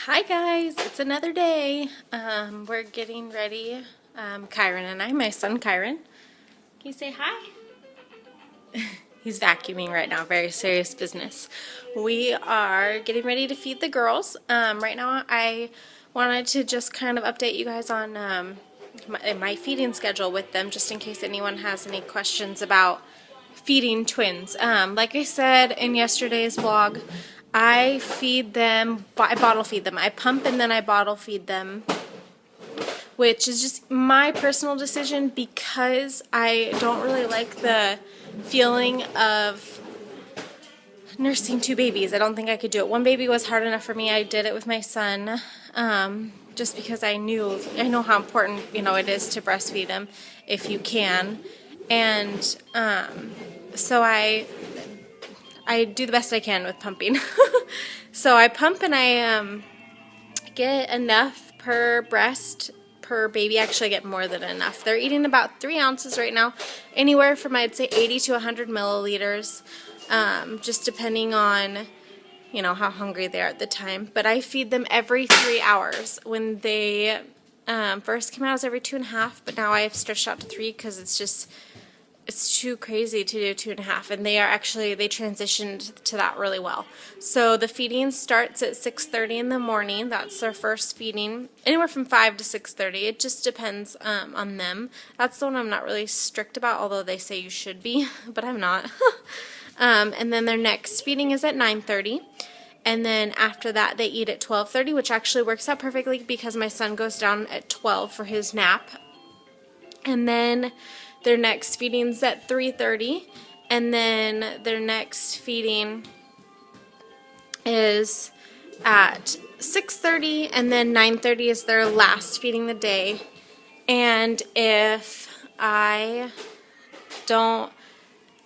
Hi guys, it's another day. We're getting ready. Kyron and I, my son Kyron. Can you say hi? He's vacuuming right now, very serious business. We are getting ready to feed the girls. Right now I wanted to just kind of update you guys on my feeding schedule with them, just in case anyone has any questions about feeding twins. Like I said in yesterday's vlog, I feed them, I bottle feed them. I pump and then I bottle feed them, which is just my personal decision because I don't really like the feeling of nursing two babies. I don't think I could do it. One baby was hard enough for me. I did it with my son, just because I know how important, it is to breastfeed him if you can. And so I do the best I can with pumping. So I pump and I get enough per breast per baby. Actually, I get more than enough. They're eating about 3 ounces right now, anywhere from I'd say 80 to 100 milliliters, just depending on how hungry they are at the time. But I feed them every 3 hours. When they first came out, it was every 2.5, but now I've stretched out to 3 because it's too crazy to do 2.5, and they transitioned to that really well. So the feeding starts at 6:30 in the morning. That's their first feeding, anywhere from 5 to 6:30. It just depends on them. That's the one I'm not really strict about, although they say you should be, but I'm not. And then their next feeding is at 9:30. And then after that, they eat at 12:30, which actually works out perfectly because my son goes down at 12 for his nap. And then their next feeding's at 3:30, and then their next feeding is at 6:30, and then 9:30 is their last feeding the day. And if I don't,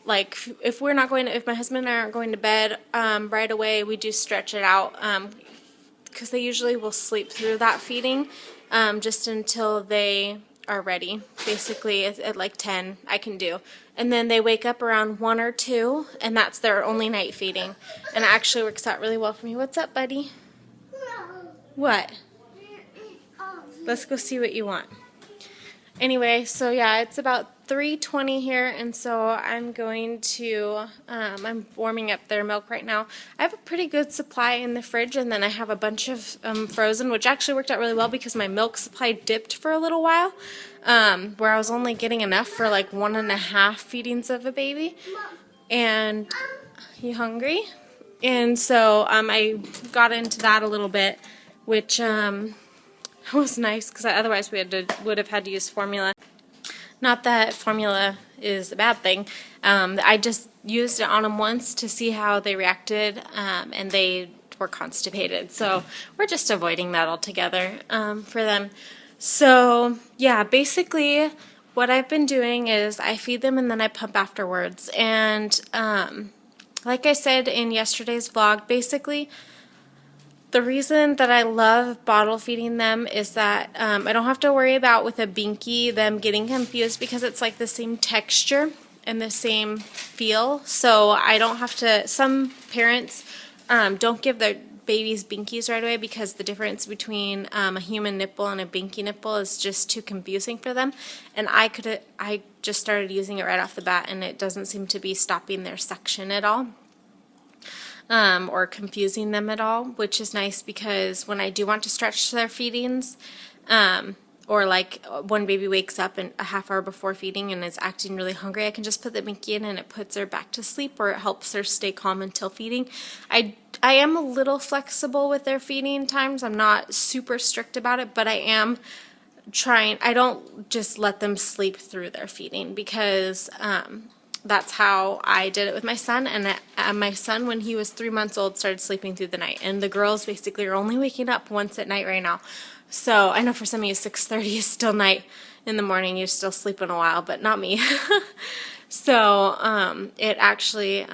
if my husband and I aren't going to bed right away, we do stretch it out, because they usually will sleep through that feeding, just until they are ready. Basically at like 10 I can do, and then they wake up around 1 or 2, and that's their only night feeding, and it actually works out really well for me. What's up, buddy? What? Let's go see what you want. Anyway, so yeah, it's about 3:20 here, and so I'm going to, I'm warming up their milk right now. I have a pretty good supply in the fridge, and then I have a bunch of frozen, which actually worked out really well because my milk supply dipped for a little while, where I was only getting enough for like 1.5 feedings of a baby. And you hungry? And so I got into that a little bit, which was nice because otherwise we would have had to use formula. Not that formula is a bad thing. I just used it on them once to see how they reacted, and they were constipated. So we're just avoiding that altogether for them. So yeah, basically what I've been doing is I feed them and then I pump afterwards. And like I said in yesterday's vlog, basically the reason that I love bottle feeding them is that I don't have to worry about with a binky them getting confused because it's like the same texture and the same feel. So I don't have to, some parents don't give their babies binkies right away because the difference between a human nipple and a binky nipple is just too confusing for them. And I just started using it right off the bat, and it doesn't seem to be stopping their suction at all. Or confusing them at all, which is nice because when I do want to stretch their feedings, or like one baby wakes up a half hour before feeding and is acting really hungry, I can just put the binky in and it puts her back to sleep, or it helps her stay calm until feeding. I am a little flexible with their feeding times. I'm not super strict about it, but I am trying. I don't just let them sleep through their feeding because that's how I did it with my son, and my son, when he was 3 months old, started sleeping through the night, and the girls basically are only waking up once at night right now. So I know for some of you 6:30 is still night. In the morning you're still sleeping a while, but not me. So it actually,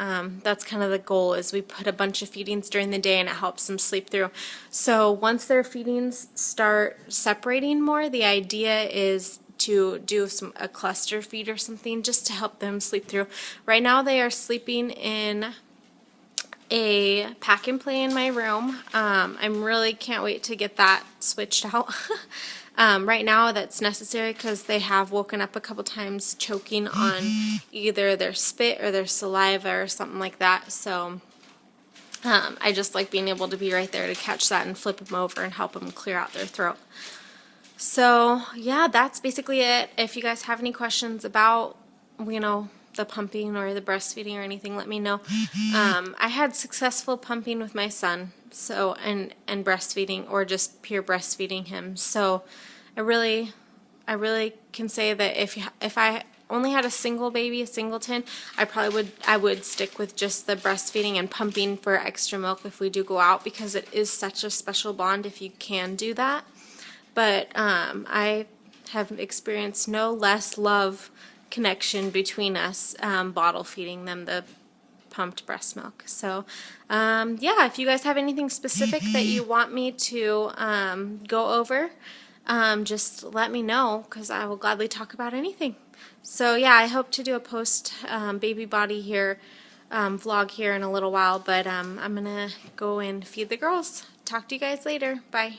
that's kind of the goal, is we put a bunch of feedings during the day and it helps them sleep through. So once their feedings start separating more, the idea is to do a cluster feed or something just to help them sleep through. Right now they are sleeping in a pack and play in my room. I'm really can't wait to get that switched out. Right now that's necessary because they have woken up a couple times choking on either their spit or their saliva or something like that. So I just like being able to be right there to catch that and flip them over and help them clear out their throat. So yeah, that's basically it. If you guys have any questions about, the pumping or the breastfeeding or anything, let me know. I had successful pumping with my son, so and breastfeeding or just pure breastfeeding him. So I really can say that if I only had a single baby, a singleton, I would stick with just the breastfeeding and pumping for extra milk if we do go out, because it is such a special bond if you can do that. But I have experienced no less love connection between us bottle feeding them the pumped breast milk. So yeah, if you guys have anything specific that you want me to go over, just let me know, because I will gladly talk about anything. So yeah, I hope to do a post baby body here vlog here in a little while, but I'm gonna go and feed the girls. Talk to you guys later. Bye.